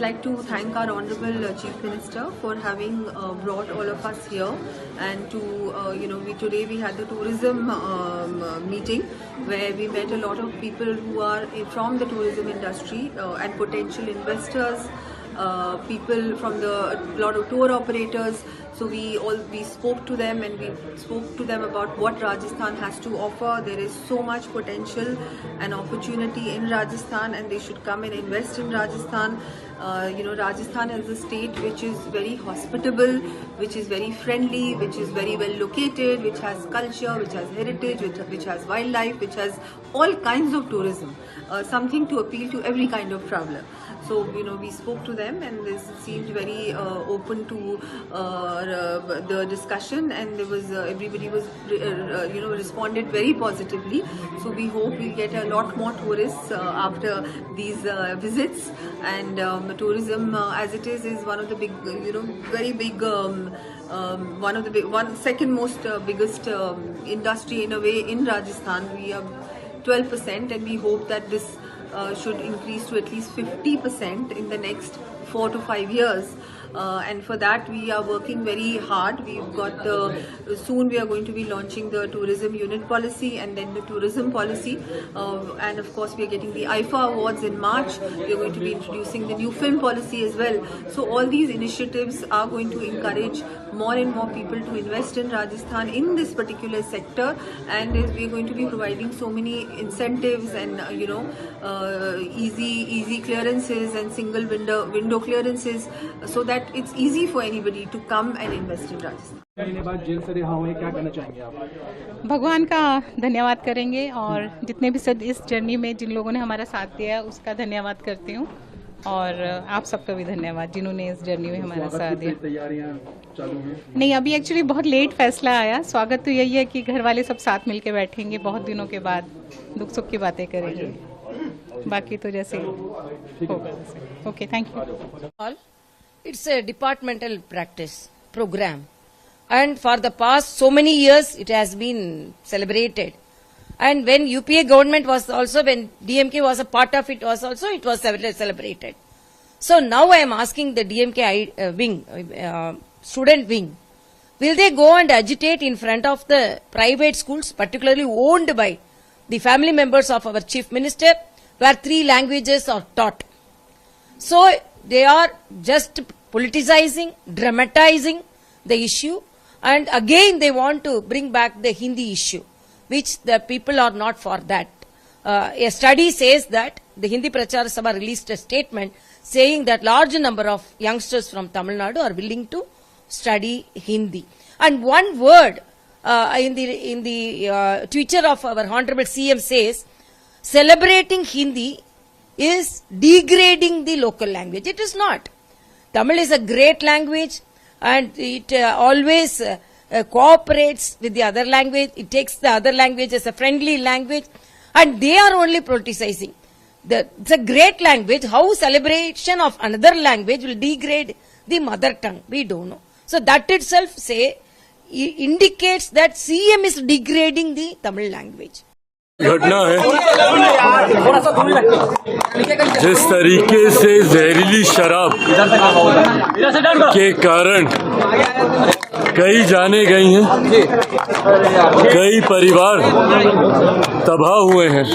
like to thank our Honorable Chief Minister for having brought all of us here, and to today we had the tourism meeting where we met a lot of people who are from the tourism industry and potential investors, people from a lot of tour operators. So we spoke to them, and we spoke to them about what Rajasthan has to offer. There is so much potential and opportunity in Rajasthan, and they should come and invest in Rajasthan. Rajasthan is a state which is very hospitable, which is very friendly, which is very well located, which has culture, which has heritage, which has wildlife, which has all kinds of tourism, something to appeal to every kind of traveler. So we spoke to them, and they seemed very open to the discussion, and there was everybody was responded very positively. So we hope we'll get a lot more tourists after these visits, and tourism as it is one of the big, very big. Second most biggest industry in a way in Rajasthan. We are 12%, and we hope that this should increase to at least 50% in the next 4 to 5 years. And for that we are working very hard. We've got soon we are going to be launching the tourism unit policy, and then the tourism policy, and of course we are getting the IFA awards in March. We are going to be introducing the new film policy as well. So all these initiatives are going to encourage more and more people to invest in Rajasthan in this particular sector, and we are going to be providing so many incentives and easy clearances and single window clearances, so that it's easy for anybody to come and invest in Rajasthan. Jail से रिहा हुए, क्या कहना चाहेंगे आप? भगवान का धन्यवाद करेंगे, और जितने भी इस जर्नी में जिन लोगों ने हमारा साथ दिया उसका धन्यवाद करती हूँ, और आप सबका भी धन्यवाद जिन्होंने इस जर्नी में हमारा साथ दिया। तैयारियां चालू हैं? नहीं, अभी एक्चुअली बहुत लेट फैसला आया। स्वागत तो यही है कि घर वाले सब साथ मिलके बैठेंगे, बहुत दिनों के बाद दुख सुख की बातें करेंगे, बाकी तो जैसे होगा। Okay, thank you. It's a departmental practice program, and for the past so many years it has been celebrated. And when UPA government was also, when DMK was a part of it, it was celebrated. So now I am asking the DMK wing, student wing, will they go and agitate in front of the private schools, particularly owned by the family members of our chief minister, where 3 languages are taught? So they are just politicizing, dramatizing the issue, and again they want to bring back the Hindi issue, which the people are not for that. A study says that the Hindi Prachar Sabha released a statement saying that large number of youngsters from Tamil Nadu are willing to study Hindi. And one word in the Twitter of our Honorable CM says, celebrating Hindi is degrading the local language. It is not. Tamil is a great language, and it always cooperates with the other language. It takes the other language as a friendly language, and they are only politicizing. It's a great language. How celebration of another language will degrade the mother tongue? We don't know. So that itself indicates that CM is degrading the Tamil language. घटना है जिस तरीके से जहरीली शराब के कारण कई जाने गई हैं, कई परिवार तबाह हुए हैं।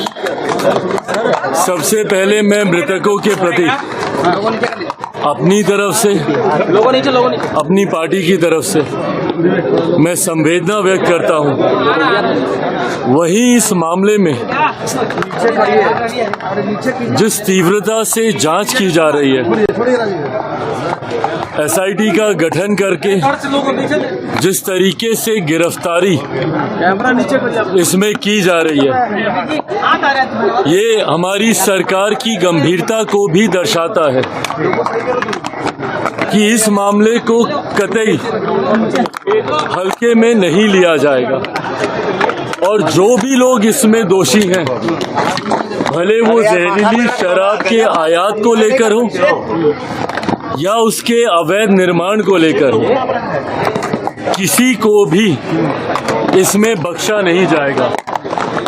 सबसे पहले मैं मृतकों के प्रति अपनी तरफ से, अपनी पार्टी की तरफ से मैं संवेदना व्यक्त करता हूं। वहीं इस मामले में जिस तीव्रता से जांच की जा रही है, एसआईटी का गठन करके जिस तरीके से गिरफ्तारी इसमें की जा रही है, ये हमारी सरकार की गंभीरता को भी दर्शाता है कि इस मामले को कतई हल्के में नहीं लिया जाएगा, और जो भी लोग इसमें दोषी हैं, भले वो जहरीली शराब के आयात को लेकर हो या उसके अवैध निर्माण को लेकर हो, किसी को भी इसमें बख्शा नहीं जाएगा।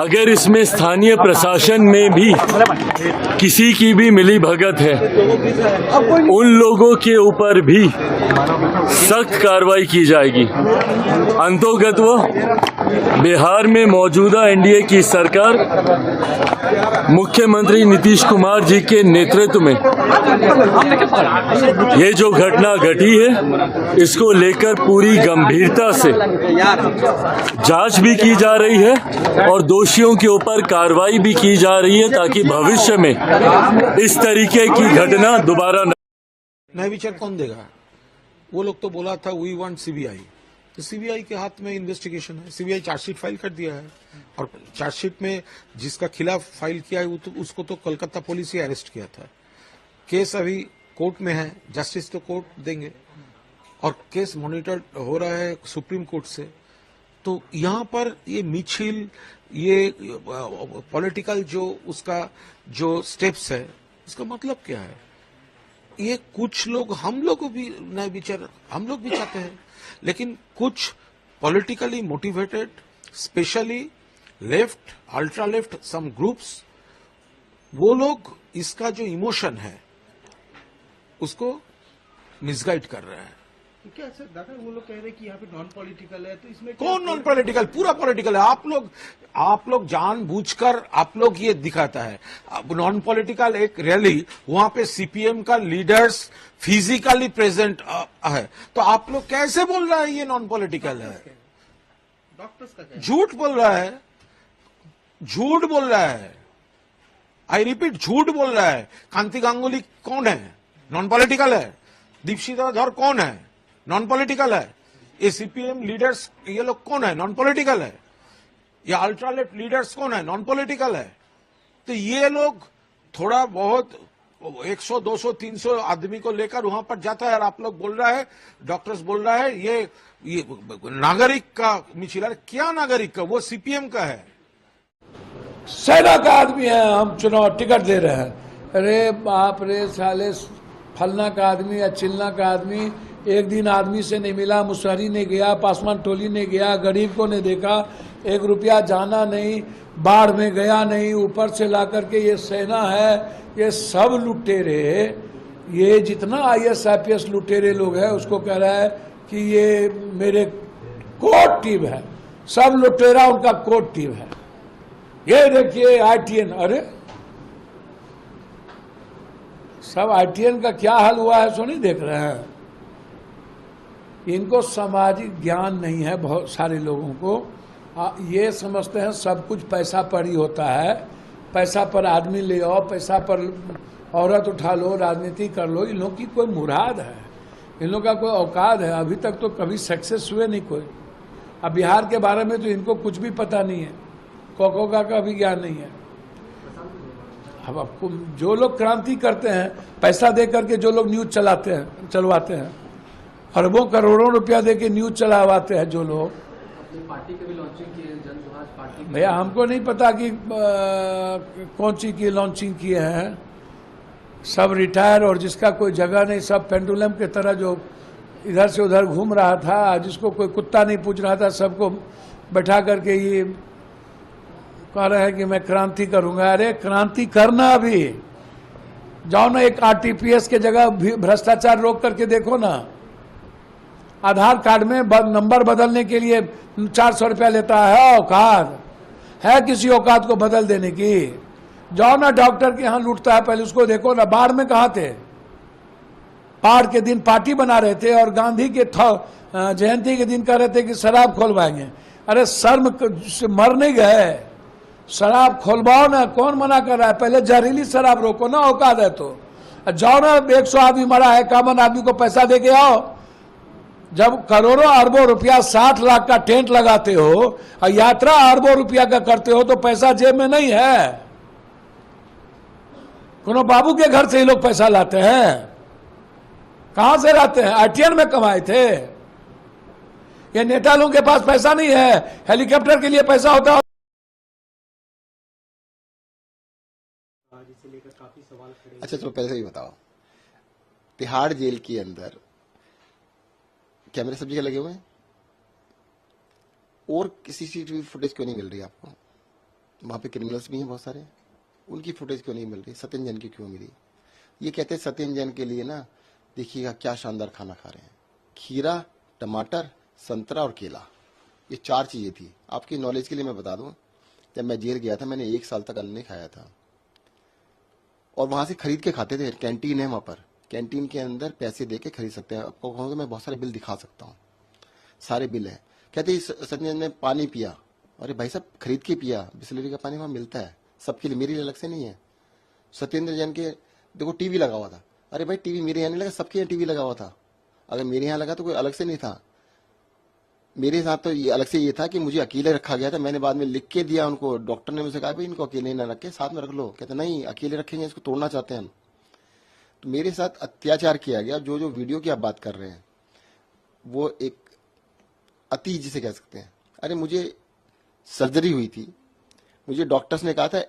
अगर इसमें स्थानीय प्रशासन में भी किसी की भी मिली भगत है, उन लोगों के ऊपर भी सख्त कार्रवाई की जाएगी। अंतोगत्वा बिहार में मौजूदा एनडीए की सरकार मुख्यमंत्री नीतीश कुमार जी के नेतृत्व में ये जो घटना घटी है, इसको लेकर पूरी गंभीरता से जांच भी की जा रही है और दोषियों के ऊपर कार्रवाई भी की जा रही है, ताकि भविष्य में इस तरीके की घटना दोबारा न। न्याय विचार कौन देगा? वो लोग तो बोला था वी वांट सीबीआई, तो सीबीआई के हाथ में इन्वेस्टिगेशन है। सीबीआई चार्जशीट फाइल कर दिया है और चार्जशीट में जिसका खिलाफ फाइल किया है उसको तो कोलकाता पुलिस ही अरेस्ट किया था। केस अभी कोर्ट में है, जस्टिस तो कोर्ट देंगे और केस मॉनिटर हो रहा है सुप्रीम कोर्ट से। तो यहाँ पर ये मिছিল, ये पॉलिटिकल जो उसका जो स्टेप्स है, उसका मतलब क्या है? ये कुछ लोग, हम लोग भी न्याय विचार हम लोग भी चाहते हैं, लेकिन कुछ politically motivated, specially left, ultra left, some groups, वो लोग इसका जो इमोशन है उसको मिसगाइड कर रहे हैं। क्या सर दादा वो लोग कह रहे हैं कि यहाँ पे नॉन पॉलिटिकल है, तो इसमें कौन नॉन पॉलिटिकल? पूरा पॉलिटिकल है। आप लोग जानबूझकर आप लोग ये दिखाता है नॉन पॉलिटिकल। एक रैली, वहां पे सीपीएम का लीडर्स फिजिकली प्रेजेंट है, तो आप लोग कैसे बोल रहा है ये नॉन पॉलिटिकल है? डॉक्टर्स का झूठ बोल रहा है, झूठ बोल रहा है। आई रिपीट, झूठ बोल रहा है। कांति गांगुली कौन है? नॉन पॉलिटिकल है। दीक्षिता धर कौन है? नॉन पॉलिटिकल है। ये सीपीएम लीडर्स, ये लोग कौन है? नॉन पॉलिटिकल है। ये अल्ट्रा लेफ्ट लीडर्स कौन है? नॉन पॉलिटिकल है। तो ये लोग थोड़ा बहुत 100, 200, 300 आदमी को लेकर वहां पर जाता है और आप लोग बोल रहा है, डॉक्टर्स बोल रहा है ये नागरिक का मिছিল। क्या नागरिक का? वो सीपीएम का है। सेना का आदमी है, हम चुनाव टिकट दे रहे हैं। अरे बाप रे साले, फलना का आदमी या चिलना का आदमी एक दिन आदमी से नहीं मिला, मुशहरी ने गया, पासवान टोली ने गया, गरीब को ने देखा, 1 रुपया जाना नहीं, बाढ़ में गया नहीं, ऊपर से ला करके ये सेना है, ये सब लुटेरे, ये जितना IAS IPS लुटेरे लोग हैं उसको कह रहा है कि ये मेरे कोर्ट टीम है, सब लुटेरा उनका कोर्ट टीम है। ये देखिए ITN, अरे सब ITN का क्या हाल हुआ है सो नहीं देख रहे हैं? इनको सामाजिक ज्ञान नहीं है बहुत सारे लोगों को। ये समझते हैं सब कुछ पैसा पर ही होता है, पैसा पर आदमी ले आओ, पैसा पर औरत उठा लो, राजनीति कर लो। इन लोगों की कोई मुराद है, इन लोगों का कोई औकात है? अभी तक तो कभी सक्सेस हुए नहीं कोई। अब बिहार के बारे में तो इनको कुछ भी पता नहीं है, कोको का भी ज्ञान नहीं है। अब आपको जो लोग क्रांति करते हैं, पैसा दे करके जो लोग न्यूज चलवाते हैं, अरबों करोड़ों रुपया दे के न्यूज चलावाते हैं जो लोग। पार्टी के भी लॉन्चिंग की है, जन सुराज पार्टी। भैया हमको नहीं पता कि कौन सी की लॉन्चिंग किए हैं। सब रिटायर और जिसका कोई जगह नहीं, सब पेंडुलम के तरह जो इधर से उधर घूम रहा था, जिसको कोई कुत्ता नहीं पूछ रहा था, सबको बैठा करके ये कह रहे हैं कि मैं क्रांति करूंगा। अरे क्रांति करना, अभी जाओ ना, एक RTPS के जगह भ्रष्टाचार रोक करके देखो ना। आधार कार्ड में नंबर बदलने के लिए 400 रुपया लेता है। औकात है किसी औकात को बदल देने की? जाओ ना डॉक्टर के यहाँ लूटता है, पहले उसको देखो ना। बाढ़ में कहाँ थे? बाढ़ के दिन पार्टी बना रहे थे और गांधी के जयंती के दिन कह रहे थे कि शराब खोलवाएंगे। अरे शर्म से मर नहीं गए? शराब खोलवाओ ना, कौन मना कर रहा है? पहले जहरीली शराब रोको ना, औकात है तो। जाओ ना, 100 आदमी मरा है, कामन आदमी को पैसा दे के आओ। जब करोड़ों अरबों रुपया 60 लाख का टेंट लगाते हो और यात्रा अरबों रुपया का करते हो, तो पैसा जेब में नहीं है। कोनो बाबू के घर से ही लोग पैसा लाते हैं। कहां से लाते हैं? ITN में कमाए थे। ये नेता लोगों के पास पैसा नहीं है, हेलीकॉप्टर के लिए पैसा होता है। अच्छा चलो पहले से ही बताओ, तिहाड़ जेल के अंदर कैमरे सब जगह लगे हुए हैं और किसी CCTV फुटेज क्यों नहीं मिल रही आपको? वहाँ पे क्रिमिनल्स भी हैं बहुत सारे, उनकी फुटेज क्यों नहीं मिल रही? सत्येंद्र जैन की क्यों मिली? ये कहते हैं सत्येंद्र जैन के लिए ना देखिएगा क्या शानदार खाना खा रहे हैं, खीरा, टमाटर, संतरा और केला, ये 4 चीजें थी। आपकी नॉलेज के लिए मैं बता दूं, जब मैं जेल गया था मैंने 1 साल तक अन्न नहीं खाया था, और वहां से खरीद के खाते थे। कैंटीन है वहां पर, कैंटीन के अंदर पैसे दे के खरीद सकते हैं। आपको कहूँ तो मैं बहुत सारे बिल दिखा सकता हूँ, सारे बिल हैं। कहते सत्येंद्र ने पानी पिया, अरे भाई साहब खरीद के पिया, बिस्लरी का पानी वहां मिलता है सबके लिए, मेरे लिए अलग से नहीं है। सत्येंद्र जैन के देखो टीवी लगा हुआ था, अरे भाई टीवी मेरे यहाँ नहीं लगा, सबके यहाँ टीवी लगा हुआ था। अगर मेरे यहाँ लगा तो कोई अलग से नहीं था, मेरे साथ तो ये अलग से ये था कि मुझे अकेले रखा गया था। मैंने बाद में लिख के दिया उनको, डॉक्टर ने मुझसे कहा भाई इनको अकेले ना रखे, साथ में रख लो। कहते नहीं अकेले रखेंगे, इसको तोड़ना चाहते हैं हम। तो मेरे साथ अत्याचार किया गया। जो जो वीडियो की आप बात कर रहे हैं वो एक अति जिसे कह सकते हैं। अरे मुझे सर्जरी हुई थी, मुझे डॉक्टर्स ने कहा था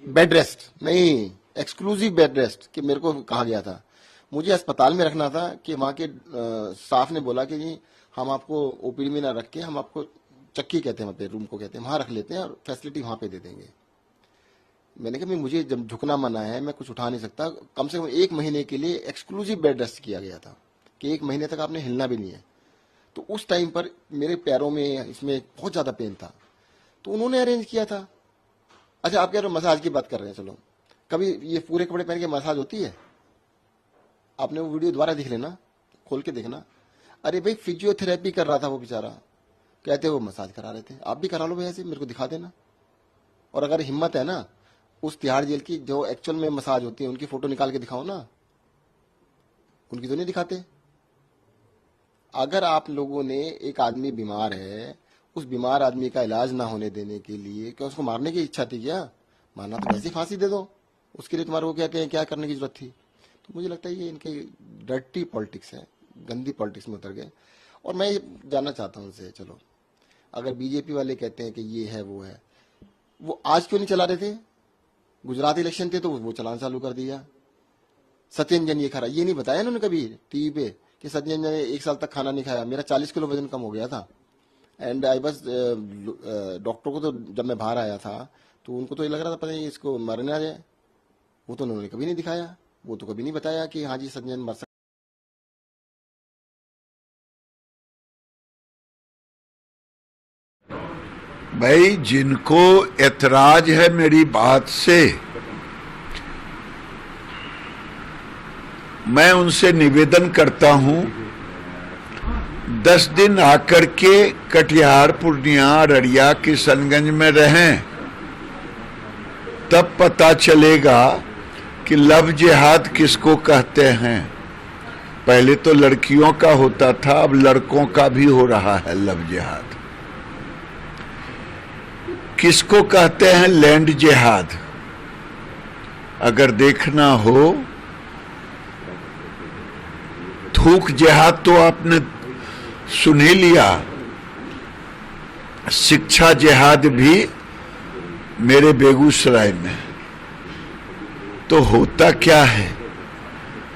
बेड रेस्ट नहीं, एक्सक्लूसिव बेड रेस्ट, कि मेरे को कहा गया था मुझे अस्पताल में रखना था। कि वहां के स्टाफ ने बोला कि जी हम आपको ओपीडी में ना रख के, हम आपको चक्की कहते हैं वहां पे, रूम को कहते हैं, वहां रख लेते हैं और फैसिलिटी वहां पे दे देंगे। मैंने कहा मुझे जब झुकना मना है, मैं कुछ उठा नहीं सकता। कम से कम 1 महीने के लिए एक्सक्लूसिव बेड रेस्ट किया गया था कि 1 महीने तक आपने हिलना भी नहीं है। तो उस टाइम पर मेरे पैरों में इसमें बहुत ज्यादा पेन था, तो उन्होंने अरेंज किया था। अच्छा आप कह रहे हो मसाज की बात कर रहे हैं, चलो कभी ये पूरे कपड़े पहन के मसाज होती है? आपने वो वीडियो दोबारा देख लेना, खोल के देखना। अरे भाई फिजियोथेरेपी कर रहा था वो बेचारा, कहते वो मसाज करा रहे थे। आप भी करा लो भाई ऐसे, मेरे को दिखा देना। और अगर हिम्मत है ना, उस तिहाड़ जेल की जो एक्चुअल में मसाज होती है उनकी फोटो निकाल के दिखाओ ना, उनकी तो नहीं दिखाते। अगर आप लोगों ने, एक आदमी बीमार है, उस बीमार आदमी का इलाज ना होने देने के लिए क्या उसको मारने की इच्छा थी? क्या मारना तो वैसे फांसी दे दो, उसके लिए तुम्हारे को कहते हैं क्या करने की जरूरत थी? तो मुझे लगता है ये इनके डर्टी पॉलिटिक्स है, गंदी पॉलिटिक्स में उतर गए। और मैं जानना चाहता हूं उनसे, चलो अगर बीजेपी वाले कहते हैं कि ये है वो है, वो आज क्यों नहीं चला रहे थे? गुजरात इलेक्शन थे तो वो चलाना चालू कर दिया। सत्येंद्र जैन ये खा रहा, ये नहीं बताया इन्होंने कभी टीवी पे कि सत्येंद्र जैन 1 साल तक खाना नहीं खाया। मेरा 40 किलो वजन कम हो गया था, एंड आई बस डॉक्टर को तो जब मैं बाहर आया था तो उनको तो ये लग रहा था पता नहीं इसको मरने आ जाए। वो तो उन्होंने कभी नहीं दिखाया, वो तो कभी नहीं बताया कि हाँ जी सत्येंद्र जैन मर सकता। भाई जिनको एतराज है मेरी बात से, मैं उनसे निवेदन करता हूं 10 दिन आकर के कटिहार, पूर्णिया, अररिया, किशनगंज में रहें, तब पता चलेगा कि लव जिहाद किसको कहते हैं। पहले तो लड़कियों का होता था, अब लड़कों का भी हो रहा है लव जिहाद। किसको कहते हैं लैंड जिहाद? अगर देखना हो, थूक जिहाद तो आपने सुन ही लिया, शिक्षा जिहाद भी मेरे बेगूसराय में। तो होता क्या है,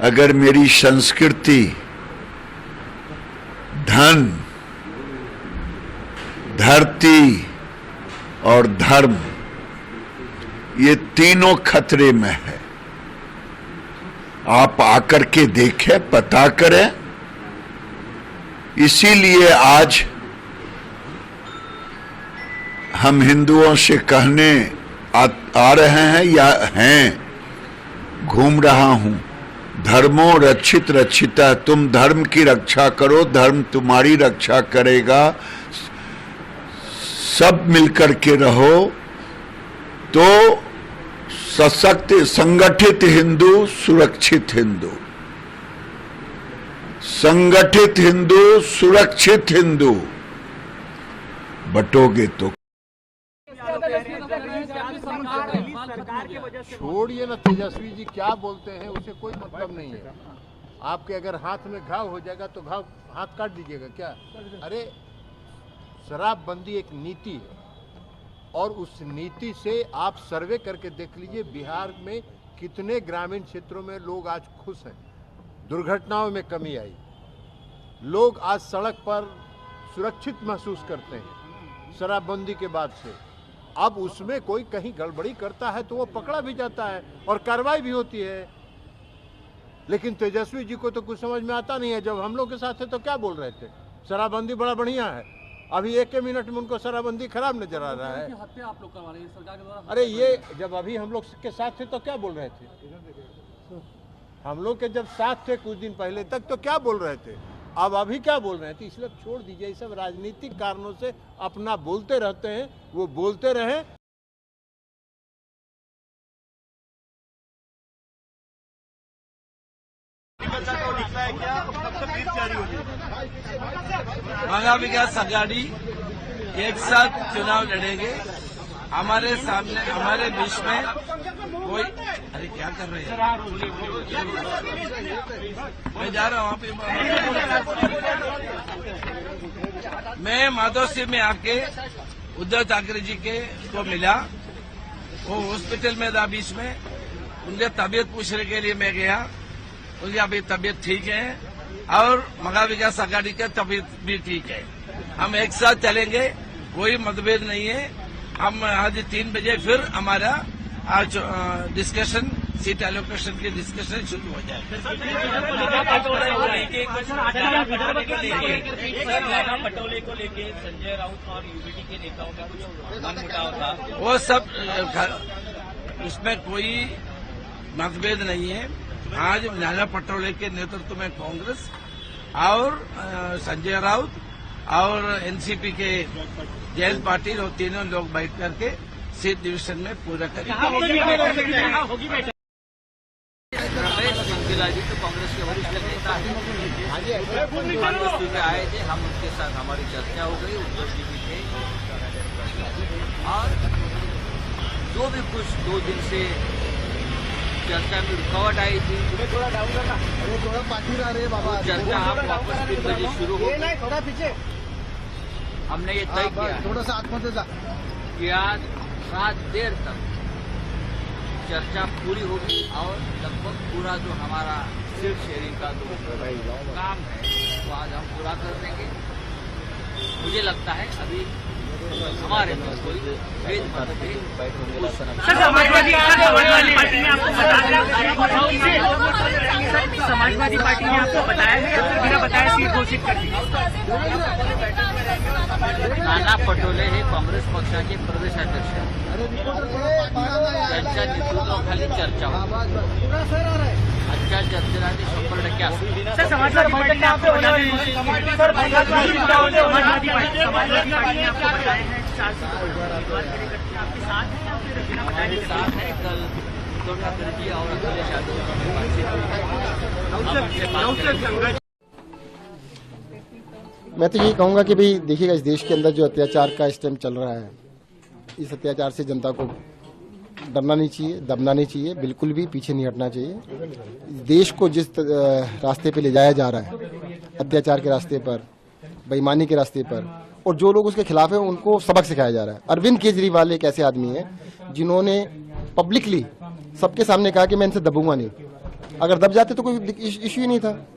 अगर मेरी संस्कृति, धन, धरती और धर्म, ये तीनों खतरे में है। आप आकर के देखें, पता करें। इसीलिए आज हम हिंदुओं से कहने आ रहे हैं, या हैं, घूम रहा हूं, धर्मो रक्षित रक्षिता। तुम धर्म की रक्षा करो, धर्म तुम्हारी रक्षा करेगा। सब मिलकर के रहो तो सशक्त, संगठित हिंदू, सुरक्षित हिंदू। संगठित हिंदू, सुरक्षित हिंदू बटोगे तो। छोड़िए ना, तेजस्वी जी क्या बोलते हैं उसे कोई मतलब नहीं है। आपके अगर हाथ में घाव हो जाएगा तो घाव हाथ काट दीजिएगा क्या? अरे शराबबंदी एक नीति है, और उस नीति से आप सर्वे करके देख लीजिए बिहार में कितने ग्रामीण क्षेत्रों में लोग आज खुश हैं। दुर्घटनाओं में कमी आई, लोग आज सड़क पर सुरक्षित महसूस करते हैं शराबबंदी के बाद से। अब उसमें कोई कहीं गड़बड़ी करता है तो वो पकड़ा भी जाता है और कार्रवाई भी होती है। लेकिन तेजस्वी जी को तो कुछ समझ में आता नहीं है। जब हम लोग के साथ थे तो क्या बोल रहे थे, शराबबंदी बड़ा बढ़िया है, अभी एक मिनट में उनको शराबबंदी खराब नजर आ रहा है। हत्या आप लोग करवा रहे हैं सरकार के द्वारा। अरे ये जब अभी हम लोग के साथ थे तो क्या बोल रहे थे, हम लोग के जब साथ थे कुछ दिन पहले तक तो क्या बोल रहे थे, अब अभी क्या बोल रहे थे। इसलिए छोड़ दीजिए, ये सब राजनीतिक कारणों से अपना बोलते रहते हैं, वो बोलते रहे। महा विकास आघाड़ी एक साथ चुनाव लड़ेंगे। हमारे सामने, हमारे बीच में कोई, अरे क्या कर रहे हैं, मैं जा रहा हूँ वहाँ पे। मैं माधव सिंह में आके उद्धव ठाकरे जी के को मिला, वो हॉस्पिटल में था बीच में, उनके तबीयत पूछने के लिए मैं गया, उनकी अभी तबीयत ठीक है और महा विकास आघाड़ी का तबीयत भी ठीक है। हम एक साथ चलेंगे, कोई मतभेद नहीं है। हम आज 3 बजे फिर हमारा आज डिस्कशन, सीट एलोकेशन की डिस्कशन शुरू हो जाए। पटोले को लेके संजय राउत और यूबीटी के नेताओं का कुछ मनमुटाव था, वो सब उसमें कोई मतभेद नहीं है। आज नाना पटोले के नेतृत्व में कांग्रेस और संजय राउत और एनसीपी के जयंत पाटिल और तीनों लोग बैठ करके सीट डिवीजन में पूरा करेंगे। रमेश सिंह जी तो कांग्रेस के वरिष्ठ नेता हैं, बस्ती में आए थे, हम उनके साथ हमारी चर्चा हो गई, उद्धव जी भी थे और जो भी कुछ 2 दिन से चर्चा में रुकावट आई थी, चर्चा आप वापस 3 बजे शुरू हो गई। हमने ये तय किया कि आज रात देर तक चर्चा पूरी होगी और लगभग पूरा जो हमारा सीट शेयरिंग का जो काम है वो आज हम पूरा कर देंगे। मुझे लगता है अभी हमारे में कोई भेद मतभेद। समाजवादी पार्टी ने आपको बताया है या फिर बिना बताया सीट घोषित कर दी? नाना पटोले हे काँग्रेस पक्षाचे प्रदेशाध्यक्ष त्यांच्या नेतृत्वाखाली खाली चर्चा आजच्या चर्चेला ते 100% असतील। समाजवादी पार्टी ने आपको बताया है 4 आपके साथ है या फिर बिना बताए के साथ है। कल उद्धव ठाकरे जी और अखिलेश यादव की बातचीत। मैं तो यही कहूंगा कि भाई देखिएगा, इस देश के अंदर जो अत्याचार का इस टाइम चल रहा है, इस अत्याचार से जनता को डरना नहीं चाहिए, दबना नहीं चाहिए, बिल्कुल भी पीछे नहीं हटना चाहिए। देश को जिस रास्ते पे ले जाया जा रहा है, अत्याचार के रास्ते पर, बेईमानी के रास्ते पर, और जो लोग उसके खिलाफ है उनको सबक सिखाया जा रहा है। अरविंद केजरीवाल एक ऐसे आदमी है जिन्होंने पब्लिकली सबके सामने कहा कि मैं इनसे दबूंगा नहीं। अगर दब जाते तो कोई इश्यू ही नहीं था,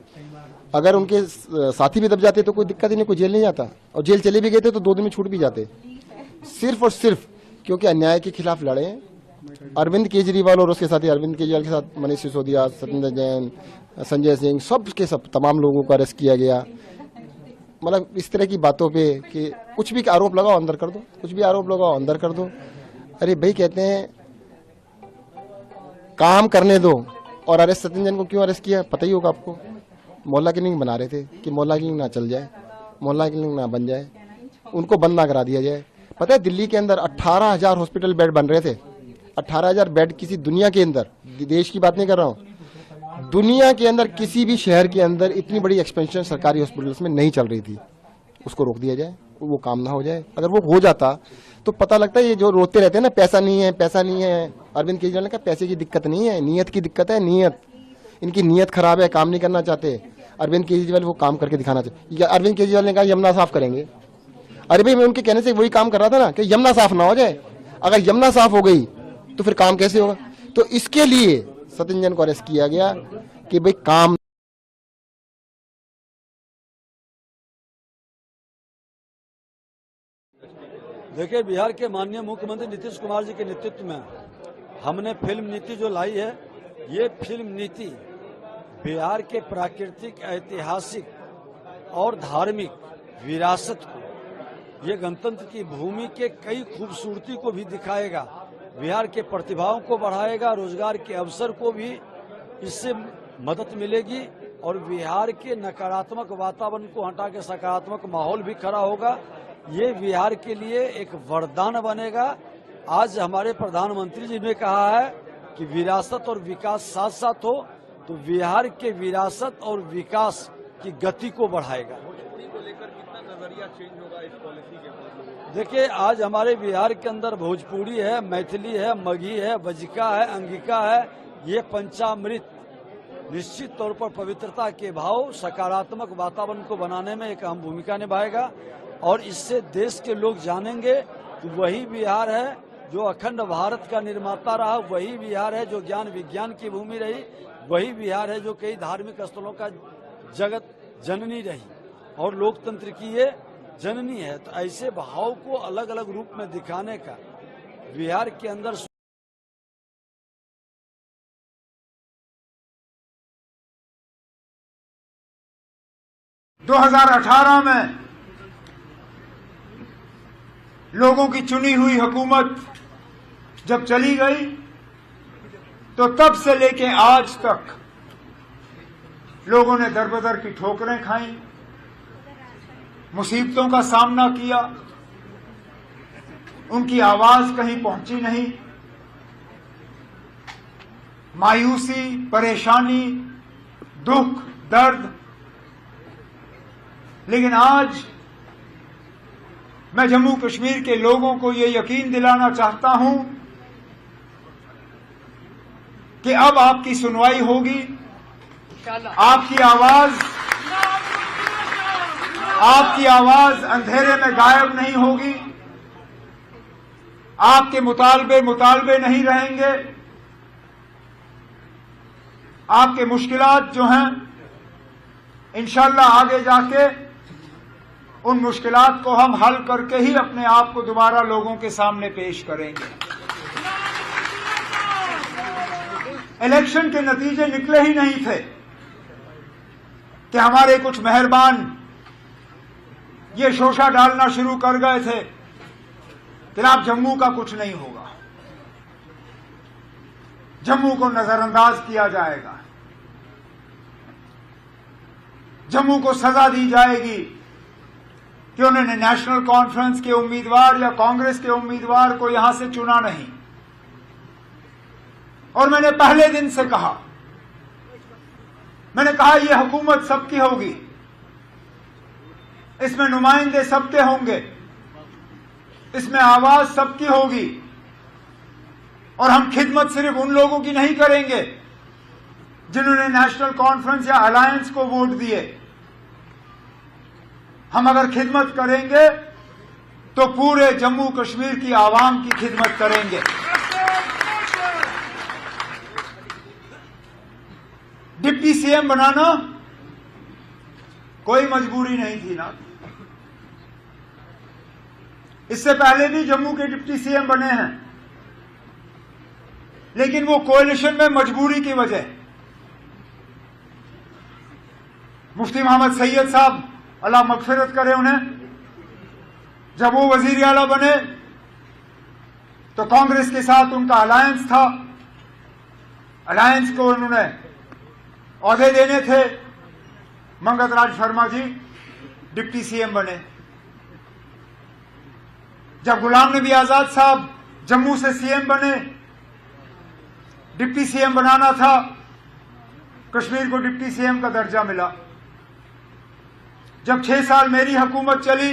अगर उनके साथी भी दब जाते तो कोई दिक्कत ही नहीं, कोई जेल नहीं जाता, और जेल चले भी गए थे तो 2 दिन में छूट भी जाते। सिर्फ और सिर्फ क्योंकि अन्याय के खिलाफ लड़े अरविंद केजरीवाल और उसके साथी अरविंद केजरीवाल के साथ मनीष सिसोदिया, सत्येंद्र जैन, संजय सिंह, सब के सब तमाम लोगों को अरेस्ट किया गया। मतलब इस तरह की बातों पे कि कुछ भी आरोप लगाओ अंदर कर दो, कुछ भी आरोप लगाओ अंदर कर दो। अरे भाई, कहते हैं काम करने दो। और अरेस्ट सत्येंद्र जैन को क्यों अरेस्ट किया पता ही होगा आपको, मोहल्ला क्लिनिक बना रहे थे कि मोहल्ला क्लिनिक ना चल जाए, मोहल्ला क्लिनिक ना बन जाए, उनको बंद ना करा दिया जाए। पता है दिल्ली के अंदर 18,000 हॉस्पिटल बेड बन रहे थे। 18,000 बेड किसी दुनिया के अंदर, देश की बात नहीं कर रहा हूँ, दुनिया के अंदर किसी भी शहर के अंदर इतनी बड़ी एक्सपेंशन सरकारी हॉस्पिटल्स में नहीं चल रही थी। उसको रोक दिया जाए, वो काम ना हो जाए। अगर वो हो जाता तो पता लगता है ये जो रोते रहते हैं ना, पैसा नहीं है, पैसा नहीं है। अरविंद केजरीवाल ने कहा पैसे की दिक्कत नहीं है, नीयत की दिक्कत है। नीयत, इनकी नीयत खराब है, काम नहीं करना चाहते। अरविंद केजरीवाल वो काम करके दिखाना चाहिए। अरविंद केजरीवाल ने कहा यमुना साफ करेंगे। अरे भाई, मैं उनके कहने से वही काम कर रहा था ना कि यमुना साफ ना हो जाए। अगर यमुना साफ हो गई तो फिर काम कैसे होगा? तो इसके लिए सत्येंद्र जैन को अरेस्ट किया गया कि भाई काम देखिए, बिहार के माननीय मुख्यमंत्री नीतीश कुमार जी के नेतृत्व में हमने फिल्म नीति जो लाई है, ये फिल्म नीति बिहार के प्राकृतिक, ऐतिहासिक और धार्मिक विरासत को, ये गणतंत्र की भूमि के कई खूबसूरती को भी दिखाएगा, बिहार के प्रतिभाओं को बढ़ाएगा, रोजगार के अवसर को भी इससे मदद मिलेगी और बिहार के नकारात्मक वातावरण को हटा के सकारात्मक माहौल भी खड़ा होगा। ये बिहार के लिए एक वरदान बनेगा। आज हमारे प्रधानमंत्री जी ने कहा है कि विरासत और विकास साथ साथ हो, तो बिहार के विरासत और विकास की गति को बढ़ाएगा। भोजपुरी को लेकर कितना नजरिया चेंज होगा इस पॉलिसी के बाद? देखिए, आज हमारे बिहार के अंदर भोजपुरी है, मैथिली है, मगही है, बजिका है, अंगिका है, ये पंचामृत निश्चित तौर पर पवित्रता के भाव, सकारात्मक वातावरण को बनाने में एक अहम भूमिका निभाएगा और इससे देश के लोग जानेंगे कि वही बिहार है जो अखंड भारत का निर्माता रहा, वही बिहार है जो ज्ञान विज्ञान की भूमि रही, वही बिहार है जो कई धार्मिक स्थलों का जगत जननी रही और लोकतंत्र की ये जननी है। तो ऐसे भाव को अलग अलग रूप में दिखाने का बिहार के अंदर 2018 में लोगों की चुनी हुई हुकूमत जब चली गई तो तब से लेके आज तक लोगों ने दरबदर की ठोकरें खाई, मुसीबतों का सामना किया, उनकी आवाज कहीं पहुंची नहीं। मायूसी, परेशानी, दुख, दर्द। लेकिन आज मैं जम्मू कश्मीर के लोगों को ये यकीन दिलाना चाहता हूं कि अब आपकी सुनवाई होगी, आपकी आवाज अंधेरे में गायब नहीं होगी, आपके मुतालबे नहीं रहेंगे, आपके मुश्किलात जो हैं इंशाअल्लाह आगे जाके उन मुश्किलात को हम हल करके ही अपने आप को दोबारा लोगों के सामने पेश करेंगे। इलेक्शन के नतीजे निकले ही नहीं थे कि हमारे कुछ मेहरबान ये शोषा डालना शुरू कर गए थे कि आप जम्मू का कुछ नहीं होगा, जम्मू को नजरअंदाज किया जाएगा, जम्मू को सजा दी जाएगी कि उन्होंने नेशनल कॉन्फ्रेंस के उम्मीदवार या कांग्रेस के उम्मीदवार को यहां से चुना नहीं। और मैंने पहले दिन से कहा, मैंने कहा यह हुकूमत सबकी होगी, इसमें नुमाइंदे सबके होंगे, इसमें आवाज सबकी होगी और हम खिदमत सिर्फ उन लोगों की नहीं करेंगे जिन्होंने नेशनल कॉन्फ्रेंस या अलायंस को वोट दिए। हम अगर खिदमत करेंगे तो पूरे जम्मू कश्मीर की आवाम की खिदमत करेंगे। डिप्टी सीएम बनाना कोई मजबूरी नहीं थी ना, इससे पहले भी जम्मू के डिप्टी सीएम बने हैं, लेकिन वो कोalition में मजबूरी की वजह। मुफ्ती मोहम्मद सैयद साहब अल्लाह मगफिरत करे उन्हें, जब वो वजीर आला बने तो कांग्रेस के साथ उनका अलायंस था, अलायंस को उन्होंने औहदे देने थे। मंगत राज शर्मा जी डिप्टी सीएम बने। जब गुलाम नबी आजाद साहब जम्मू से सीएम बने, डिप्टी सीएम बनाना था, कश्मीर को डिप्टी सीएम का दर्जा मिला। जब 6 साल मेरी हुकूमत चली,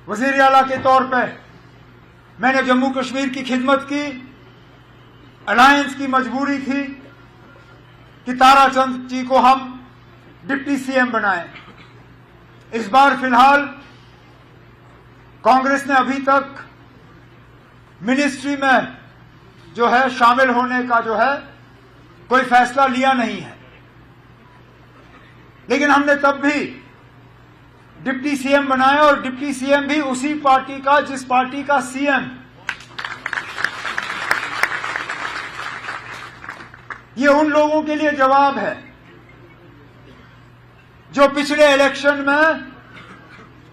वजीर आला के तौर पे मैंने जम्मू कश्मीर की खिदमत की। अलायंस की मजबूरी थी कि ताराचंद जी को हम डिप्टी सीएम बनाएं। इस बार फिलहाल कांग्रेस ने अभी तक मिनिस्ट्री में जो है शामिल होने का जो है कोई फैसला लिया नहीं है, लेकिन हमने तब भी डिप्टी सीएम बनाया और डिप्टी सीएम भी उसी पार्टी का जिस पार्टी का सीएम। ये उन लोगों के लिए जवाब है जो पिछले इलेक्शन में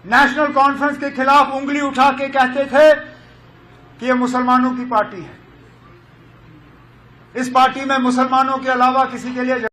नेशनल कॉन्फ्रेंस के खिलाफ उंगली उठा के कहते थे कि ये मुसलमानों की पार्टी है। इस पार्टी में मुसलमानों के अलावा किसी के लिए